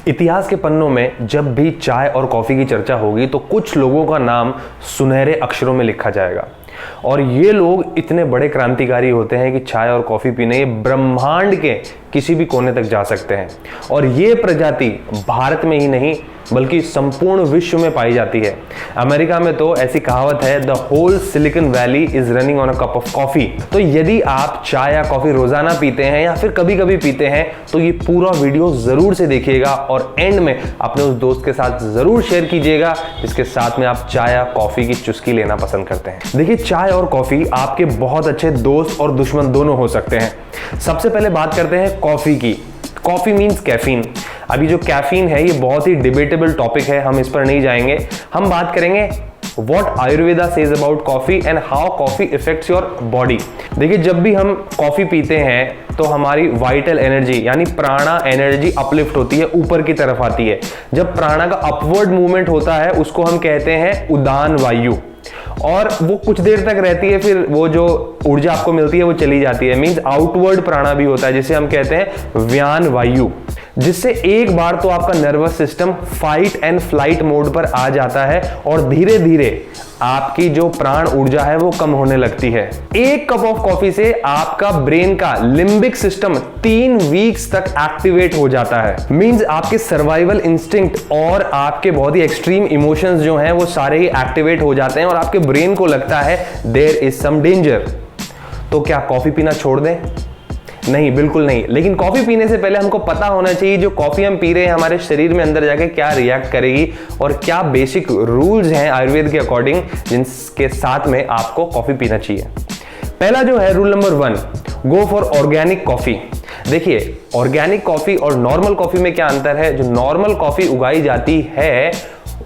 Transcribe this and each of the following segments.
इतिहास के पन्नों में जब भी चाय और कॉफी की चर्चा होगी तो कुछ लोगों का नाम सुनहरे अक्षरों में लिखा जाएगा। और ये लोग इतने बड़े क्रांतिकारी होते हैं कि चाय और कॉफी पीने ये ब्रह्मांड के किसी भी कोने तक जा सकते हैं। और ये प्रजाति भारत में ही नहीं बल्कि संपूर्ण विश्व में पाई जाती है। अमेरिका में तो ऐसी कहावत है, the whole Silicon Valley is running on a cup of coffee. तो यदि आप चाय या कॉफी रोजाना पीते हैं या फिर कभी कभी पीते हैं तो ये पूरा वीडियो जरूर से देखिएगा और एंड में अपने उस दोस्त के साथ जरूर शेयर कीजिएगा जिसके साथ में आप चाय या कॉफी की चुस्की लेना पसंद करते हैं। देखिए, चाय और कॉफी आपके बहुत अच्छे दोस्त और दुश्मन दोनों हो सकते हैं। सबसे पहले बात करते हैं कॉफी की। Coffee means caffeine. अभी जो कैफीन है ये बहुत ही डिबेटेबल टॉपिक है, हम इस पर नहीं जाएंगे। हम बात करेंगे what Ayurveda says about coffee and how coffee effects your body. देखिए, जब भी हम कॉफी पीते हैं तो हमारी वाइटल एनर्जी यानी प्राणा एनर्जी अपलिफ्ट होती है, ऊपर की तरफ आती है। जब प्राणा का अपवर्ड मूवमेंट होता है उसको हम कहते हैं उदान वायु, और वो कुछ देर तक रहती है, फिर वो जो ऊर्जा आपको मिलती है वो चली जाती है। मींस आउटवर्ड प्राणा भी होता है जिसे हम कहते हैं व्यान वायु, जिससे एक बार तो आपका nervous system fight and flight mode पर आ जाता है और धीरे धीरे आपकी जो प्राण ऊर्जा है वो कम होने लगती है। एक कप ऑफ कॉफी से आपका ब्रेन का लिम्बिक सिस्टम 3 वीक्स तक एक्टिवेट हो जाता है। मींस आपके सर्वाइवल इंस्टिंक्ट और आपके बहुत ही एक्सट्रीम इमोशंस जो हैं वो सारे ही एक्टिवेट हो जाते हैं और आपके ब्रेन को लगता है देयर इज सम डेंजर। तो क्या कॉफी पीना छोड़ दें? नहीं, बिल्कुल नहीं। लेकिन कॉफी पीने से पहले हमको पता होना चाहिए जो कॉफी हम पी रहे हैं हमारे शरीर में अंदर जाके क्या रिएक्ट करेगी और क्या बेसिक रूल्स हैं आयुर्वेद के अकॉर्डिंग जिनके साथ में आपको कॉफी पीना चाहिए। पहला जो है rule number 1, go for organic coffee. देखिए, ऑर्गेनिक कॉफी और नॉर्मल कॉफी में क्या अंतर है। जो नॉर्मल कॉफी उगाई जाती है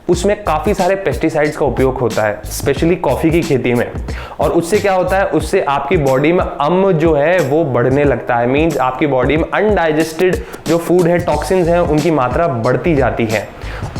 उसमें काफी सारे पेस्टिसाइड्स का उपयोग होता है, स्पेशली कॉफी की खेती में। और उससे क्या होता है, उससे आपकी बॉडी में अम्ल जो है वो बढ़ने लगता है। मींस आपकी बॉडी में अनडाइजेस्टेड जो फूड है, टॉक्सिन्स हैं, उनकी मात्रा बढ़ती जाती है।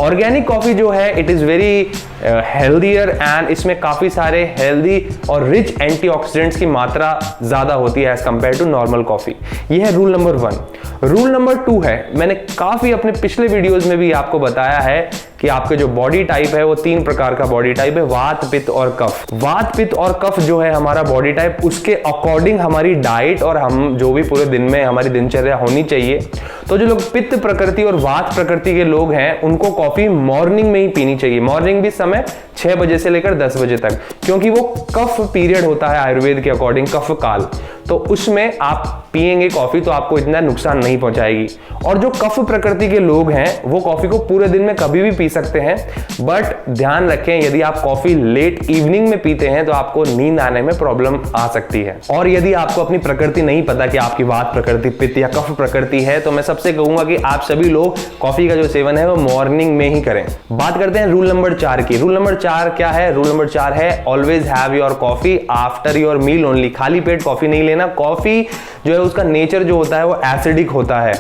ऑर्गेनिक कॉफी जो है it is very healthier and इसमें काफी सारे हेल्दी और रिच एंटीऑक्सीडेंट्स की मात्रा ज्यादा होती है as compare to normal coffee. यह है रूल नंबर 1। रूल नंबर 2 है, मैंने काफी अपने पिछले वीडियोस में भी आपको बताया है कि आपके जो बॉडी टाइप है वो 3 प्रकार का बॉडी टाइप है, वात, पित्त और कफ। वात, पित्त और कफ जो है हमारा बॉडी टाइप, उसके अकॉर्डिंग हमारी डाइट और हम जो भी पूरे दिन में हमारी दिनचर्या होनी चाहिए। तो जो लोग पित्त प्रकृति और वात प्रकृति के लोग हैं उनको कॉफी मॉर्निंग में ही पीनी चाहिए। मॉर्निंग भी समय 6 बजे से लेकर 10 बजे तक, क्योंकि वो कफ पीरियड होता है आयुर्वेद के अकॉर्डिंग, कफ काल। तो उसमें आप पिएंगे कॉफी तो आपको इतना नुकसान नहीं पहुंचाएगी। और जो कफ प्रकृति के लोग हैं वो कॉफी को पूरे दिन में कभी भी पी सकते हैं, बट ध्यान रखें यदि आप कॉफी लेट इवनिंग में पीते हैं तो आपको नींद आने में प्रॉब्लम आ सकती है। और यदि आपको अपनी प्रकृति नहीं पता कि आपकी वात प्रकृति, पित्त या कफ प्रकृति है, तो मैं सबसे कहूंगा कि आप सभी लोग कॉफी का जो सेवन है वो मॉर्निंग में ही करें। बात करते हैं रूल नंबर 4 की। रूल नंबर 4 क्या है? रूल नंबर 4 है always have your coffee after your meal only. खाली पेट कॉफी नहीं लेना। कॉफी जो है उसका नेचर जो होता है वो एसिडिक होता है,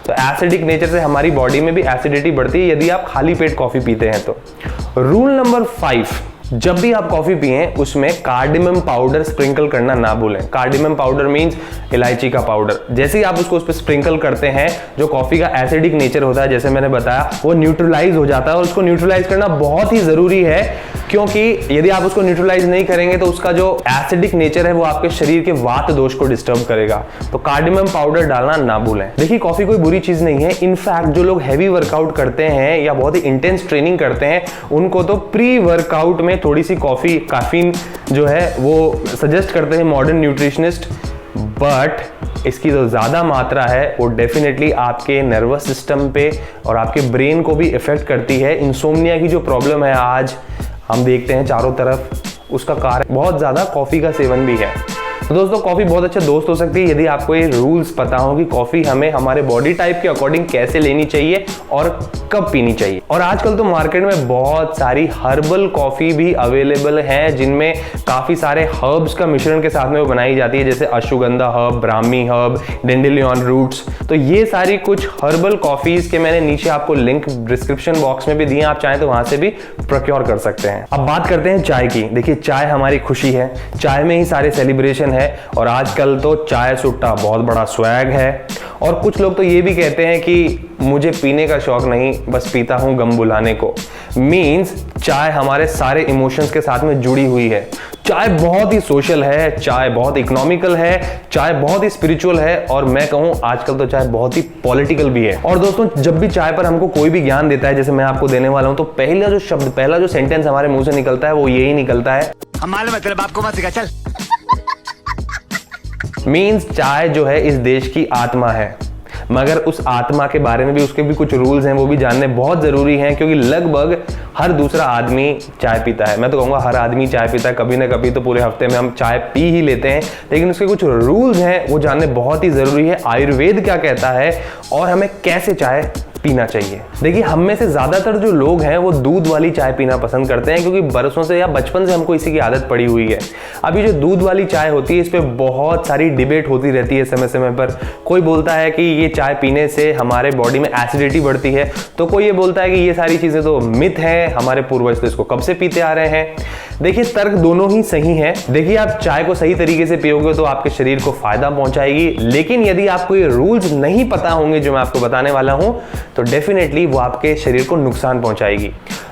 तो एसिडिक नेचर से हमारी बॉडी में भी एसिडिटी बढ़ती है यदि आप खाली पेट कॉफी पीते हैं तो। रूल नंबर 5, जब भी आप कॉफी पिए उसमें कार्डिमम पाउडर स्प्रिंकल करना ना भूलें। कार्डिमम पाउडर मींस इलायची का पाउडर। जैसे ही आप उसको उस पर स्प्रिंकल करते हैं जो कॉफी का एसिडिक नेचर होता है, जैसे मैंने बताया, वो न्यूट्रलाइज हो जाता है। और उसको न्यूट्रलाइज करना बहुत ही जरूरी है, क्योंकि यदि आप उसको न्यूट्रलाइज नहीं करेंगे तो उसका जो एसिडिक नेचर है वो आपके शरीर के वात दोष को डिस्टर्ब करेगा। तो कार्डिमम पाउडर डालना ना भूलें। देखिए, कॉफी कोई बुरी चीज नहीं है। इनफैक्ट जो लोग हैवी वर्कआउट करते हैं या बहुत ही इंटेंस ट्रेनिंग करते हैं उनको तो प्री वर्कआउट में थोड़ी सी कॉफी, कैफीन जो है वो सजेस्ट करते हैं मॉडर्न न्यूट्रिशनिस्ट, बट इसकी जो ज़्यादा मात्रा है वो डेफिनेटली आपके नर्वस सिस्टम पे और आपके ब्रेन को भी इफेक्ट करती है। इंसोम्निया की जो प्रॉब्लम है आज हम देखते हैं चारों तरफ, उसका कारण बहुत ज़्यादा कॉफ़ी का सेवन भी है। तो दोस्तों, कॉफ़ी बहुत अच्छा दोस्त हो सकती है यदि आपको ये रूल्स पता हो कि कॉफ़ी हमें हमारे बॉडी टाइप के अकॉर्डिंग कैसे लेनी चाहिए और कब पीनी चाहिए। और आजकल तो मार्केट में बहुत सारी हर्बल कॉफ़ी भी अवेलेबल हैं जिनमें काफ़ी सारे हर्ब्स का मिश्रण के साथ में वो बनाई जाती है, जैसे ashwagandha herb, brahmi herb, dandelion roots. तो ये सारी कुछ हर्बल कॉफ़ीज़ के मैंने नीचे आपको लिंक डिस्क्रिप्शन बॉक्स में भी दिए, आप चाहें तो वहाँ से भी प्रोक्योर कर सकते हैं। अब बात करते हैं चाय की। देखिए, चाय हमारी खुशी है, चाय में ही सारे सेलिब्रेशन है और आजकल तो चाय सुट्टा बहुत बड़ा स्वैग है। और कुछ लोग तो ये भी कहते हैं कि मुझे पीने का शौक नहीं, बस पीता हूं गम भुलाने को। मीन्स चाय हमारे सारे इमोशंस के साथ में जुड़ी हुई है। चाय बहुत ही सोशल है, चाय बहुत इकोनॉमिकल है, चाय बहुत ही स्पिरिचुअल है, और मैं कहूं आजकल तो चाय बहुत ही पॉलिटिकल भी है। और दोस्तों, जब भी चाय पर हमको कोई भी ज्ञान देता है, जैसे मैं आपको देने वाला हूं, तो पहला जो शब्द, पहला जो सेंटेंस हमारे मुंह से निकलता है वो यही निकलता है, हमारे मतलब आपको मत सिखा, चल। मीन्स चाय जो है इस देश की आत्मा है। मगर उस आत्मा के बारे में भी, उसके भी कुछ रूल्स हैं, वो भी जानने बहुत जरूरी हैं, क्योंकि लगभग हर दूसरा आदमी चाय पीता है। मैं तो कहूँगा हर आदमी चाय पीता है, कभी ना कभी तो पूरे हफ्ते में हम चाय पी ही लेते हैं। लेकिन उसके कुछ रूल्स हैं, वो जानने बहुत ही जरूरी है। आयुर्वेद क्या कहता है और हमें कैसे चाय पीना चाहिए। देखिए, हम में से ज्यादातर जो लोग हैं वो दूध वाली चाय पीना पसंद करते हैं, क्योंकि बरसों से या बचपन से हमको इसी की आदत पड़ी हुई है। अभी जो दूध वाली चाय होती है, इस पे बहुत सारी डिबेट होती रहती है समय समय पर। कोई बोलता है कि ये चाय पीने से हमारे बॉडी में एसिडिटी बढ़ती है, तो कोई ये बोलता है कि ये सारी चीजें तो मिथ है, हमारे पूर्वज तो इसको कब से पीते आ रहे हैं। देखिए, तर्क दोनों ही सही हैं। देखिए, आप चाय को सही तरीके से पियोगे तो आपके शरीर को फायदा पहुंचाएगी, लेकिन यदि आपको ये रूल्स नहीं पता होंगे जो मैं आपको बताने वाला हूं, तो डेफिनेटली वो आपके शरीर को नुकसान पहुंचाएगी।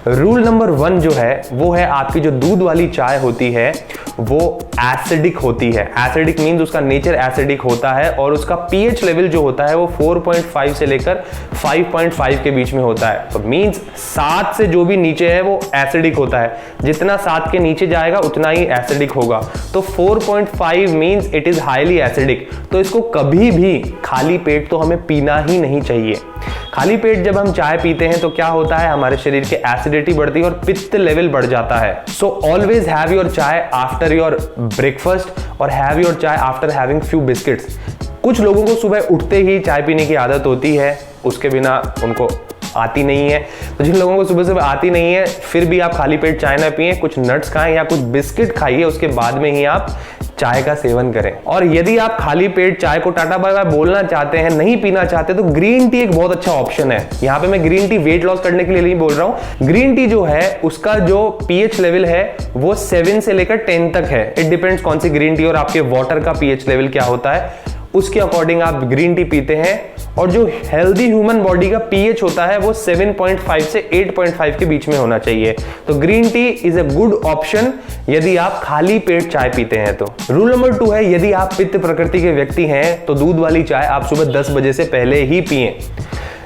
रूल नंबर 1 जो है वो है, आपकी जो दूध वाली चाय होती है वो एसिडिक होती है। एसिडिक मींस उसका नेचर एसिडिक होता है, और उसका पीएच लेवल जो होता है वो 4.5 से लेकर 5.5 के बीच में होता है। तो मींस 7 से जो भी नीचे है वो एसिडिक होता है। जितना 7 के नीचे जाएगा उतना ही एसिडिक होगा। तो 4.5 means it is highly acidic. तो इसको कभी भी खाली पेट तो हमें पीना ही नहीं चाहिए। खाली पेट जब हम चाय पीते हैं तो क्या होता है, हमारे शरीर के एसिडिटी बढ़ती है और पित्त लेवल बढ़ जाता है। सो ऑलवेज हैव योर चाय आफ्टर योर ब्रेकफास्ट और हैव योर चाय आफ्टर हैविंग फ्यू बिस्किट्स। कुछ लोगों को सुबह उठते ही चाय पीने की आदत होती है, उसके बिना उनको आती नहीं है। तो जिन लोगों को सुबह सुबह आती नहीं है, फिर भी आप खाली पेट चाय ना पिए, कुछ नट्स खाएं या कुछ बिस्किट खाइए, उसके बाद में ही आप चाय का सेवन करें। और यदि आप खाली पेट चाय को टाटा बाय बाय बोलना चाहते हैं, नहीं पीना चाहते, तो ग्रीन टी एक बहुत अच्छा ऑप्शन है। यहाँ पे मैं ग्रीन टी वेट लॉस करने के लिए नहीं बोल रहा हूँ। ग्रीन टी जो है उसका जो पीएच लेवल है वो 7 से लेकर 10 तक है। इट डिपेंड्स कौन सी ग्रीन टी और आपके वाटर का पीएच लेवल क्या होता है, उसके अकॉर्डिंग आप ग्रीन टी पीते हैं। और जो हेल्दी ह्यूमन बॉडी का पीएच होता है वो 7.5 से 8.5 के बीच में होना चाहिए। तो green tea is a good option यदि आप खाली पेट चाय पीते हैं तो। रूल नंबर 2 है, यदि आप पित्त प्रकृति के व्यक्ति हैं तो दूध वाली चाय आप सुबह 10 बजे से पहले ही पिएं।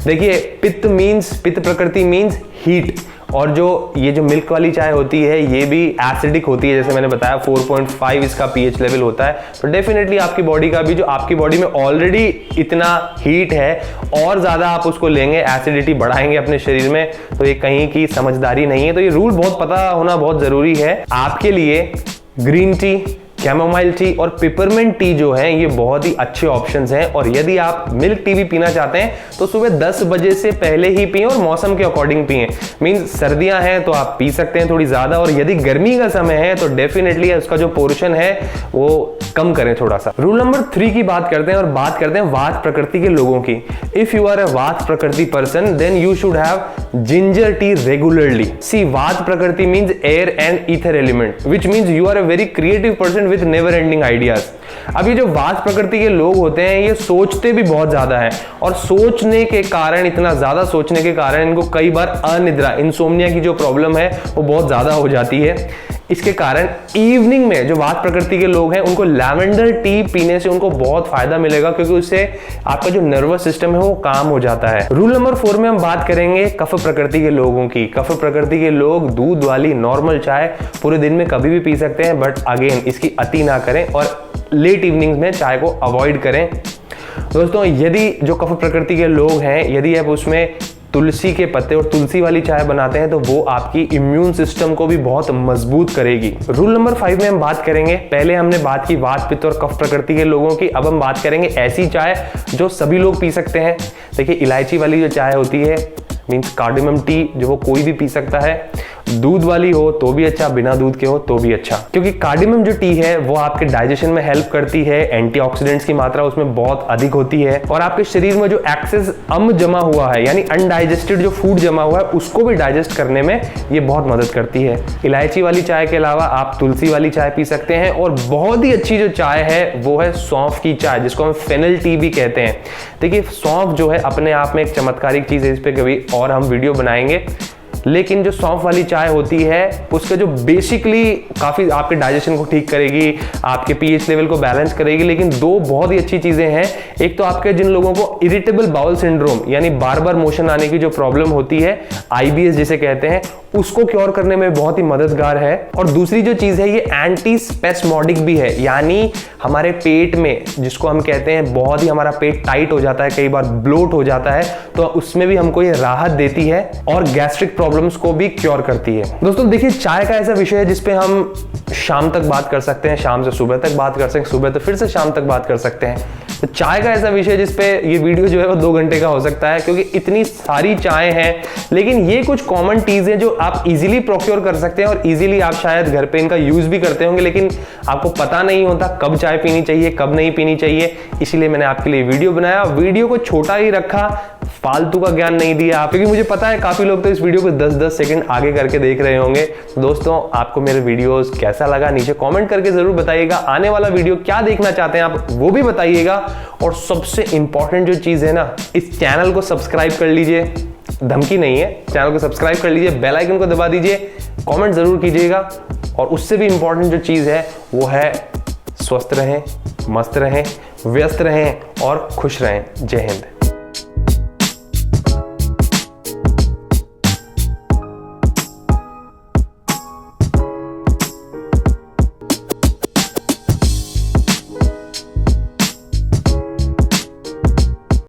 देखिए, पित्त प्रकृति मीन्स हीट, और जो ये जो मिल्क वाली चाय होती है ये भी एसिडिक होती है। जैसे मैंने बताया 4.5 इसका पीएच लेवल होता है। तो डेफिनेटली आपकी बॉडी का भी, जो आपकी बॉडी में ऑलरेडी इतना हीट है, और ज्यादा आप उसको लेंगे, एसिडिटी बढ़ाएंगे अपने शरीर में, तो ये कहीं की समझदारी नहीं है। तो ये रूल बहुत पता होना बहुत जरूरी है आपके लिए। ग्रीन टी, कैमोमाइल टी और पिपरमिंट टी जो है ये बहुत ही अच्छे ऑप्शंस हैं। और यदि आप मिल्क टी भी पीना चाहते हैं तो सुबह 10 बजे से पहले ही पिएं और मौसम के अकॉर्डिंग पिएं। मींस सर्दियां हैं तो आप पी सकते हैं थोड़ी ज्यादा, और यदि गर्मी का समय है तो डेफिनेटली उसका जो पोर्शन है वो कम करें थोड़ा सा। रूल नंबर 3 की बात करते हैं, और बात करते हैं वात प्रकृति के लोगों की। If you are a vata prakriti person then you should have ginger tea regularly. See, vata prakriti means air and ether element, which means you are a very creative person with never ending ideas. अब ये जो वात प्रकृति के लोग होते हैं ये सोचते भी बहुत ज्यादा है, और सोचने के कारण, इतना ज्यादा सोचने के कारण इनको कई बार अनिद्रा, इंसोम्निया की जो प्रॉब्लम है वो बहुत ज्यादा हो जाती है। इसके कारण इवनिंग में जो वात प्रकृति के लोग हैं उनको लैवेंडर टी पीने से उनको बहुत फायदा मिलेगा, क्योंकि उससे आपका जो नर्वस सिस्टम है वो काम हो जाता है। रूल नंबर 4 में हम बात करेंगे कफ प्रकृति के लोगों की। कफ प्रकृति के लोग दूध वाली नॉर्मल चाय पूरे दिन में कभी भी पी सकते हैं, बट अगेन इसकी अति ना करें और लेट इवनिंग में चाय को अवॉइड करें। दोस्तों, यदि जो कफ प्रकृति के लोग हैं, यदि आप उसमें तुलसी के पत्ते और तुलसी वाली चाय बनाते हैं तो वो आपकी इम्यून सिस्टम को भी बहुत मजबूत करेगी। रूल नंबर 5 में हम बात करेंगे, पहले हमने बात की वात पित्त और कफ प्रकृति के लोगों की, अब हम बात करेंगे ऐसी चाय जो सभी लोग पी सकते हैं। देखिए, इलायची वाली जो चाय होती है मींस कार्डेमम टी, जो वो कोई भी पी सकता है। दूध वाली हो तो भी अच्छा, बिना दूध के हो तो भी अच्छा, क्योंकि कार्डेमम जो टी है वो आपके डाइजेशन में हेल्प करती है, एंटीऑक्सीडेंट्स की मात्रा उसमें बहुत अधिक होती है और आपके शरीर में जो एक्सेस अम्ल जमा हुआ है यानी अनडाइजेस्टेड जो फूड जमा हुआ है उसको भी डाइजेस्ट करने में ये बहुत मदद करती है। इलायची वाली चाय के अलावा आप तुलसी वाली चाय पी सकते हैं और बहुत ही अच्छी जो चाय है वो है सौंफ की चाय, जिसको हम फेनल टी भी कहते हैं। देखिए सौंफ जो है अपने आप में एक चमत्कारिक चीज है, इस पे कभी और हम वीडियो बनाएंगे, लेकिन जो सौंफ वाली चाय होती है उसका जो बेसिकली काफ़ी आपके डाइजेशन को ठीक करेगी, आपके पीएच लेवल को बैलेंस करेगी, लेकिन दो बहुत ही अच्छी चीज़ें हैं। एक तो आपके जिन लोगों को इरिटेबल बाउल सिंड्रोम यानी बार बार मोशन आने की जो प्रॉब्लम होती है, आईबीएस जिसे कहते हैं, उसको क्योर करने में बहुत ही मददगार है। और दूसरी जो चीज़ है ये एंटी स्पेस्मोडिक भी है, यानी हमारे पेट में जिसको हम कहते हैं बहुत ही हमारा पेट टाइट हो जाता है, कई बार ब्लोट हो जाता है, तो उसमें भी हमको ये राहत देती है और गैस्ट्रिक प्रॉब्लम्स को भी क्योर करती है। दोस्तों देखिए चाय का ऐसा विषय है जिसपे हम शाम तक बात कर सकते हैं, शाम से सुबह तक बात कर सकते हैं, सुबह तो फिर से शाम तक बात कर सकते हैं। तो चाय का ऐसा विषय जिसपे ये वीडियो जो है वो 2 घंटे का हो सकता है, क्योंकि इतनी सारी चाय हैं, लेकिन ये कुछ कॉमन टीज हैं जो आप इजीली प्रोक्योर कर सकते हैं और इजीली आप शायद घर पे इनका यूज भी करते होंगे, लेकिन आपको पता नहीं होता कब चाय पीनी चाहिए कब नहीं पीनी चाहिए। इसीलिए मैंने आपके लिए वीडियो बनाया, वीडियो को छोटा ही रखा, फालतू का ज्ञान नहीं दिया, क्योंकि मुझे पता है काफी लोग तो इस वीडियो को 10-10 सेकंड आगे करके देख रहे होंगे। दोस्तों आपको मेरे वीडियोस कैसा लगा नीचे कमेंट करके जरूर बताइएगा, आने वाला वीडियो क्या देखना चाहते हैं आप वो भी बताइएगा, और सबसे इंपॉर्टेंट जो चीज है ना, इस चैनल को सब्सक्राइब कर लीजिए, धमकी नहीं है, चैनल को सब्सक्राइब कर लीजिए, बेल आइकन को दबा दीजिए, कमेंट जरूर कीजिएगा, और उससे भी इंपॉर्टेंट जो चीज है वो है स्वस्थ रहें, मस्त रहें, व्यस्त रहें और खुश रहें। जय हिंद।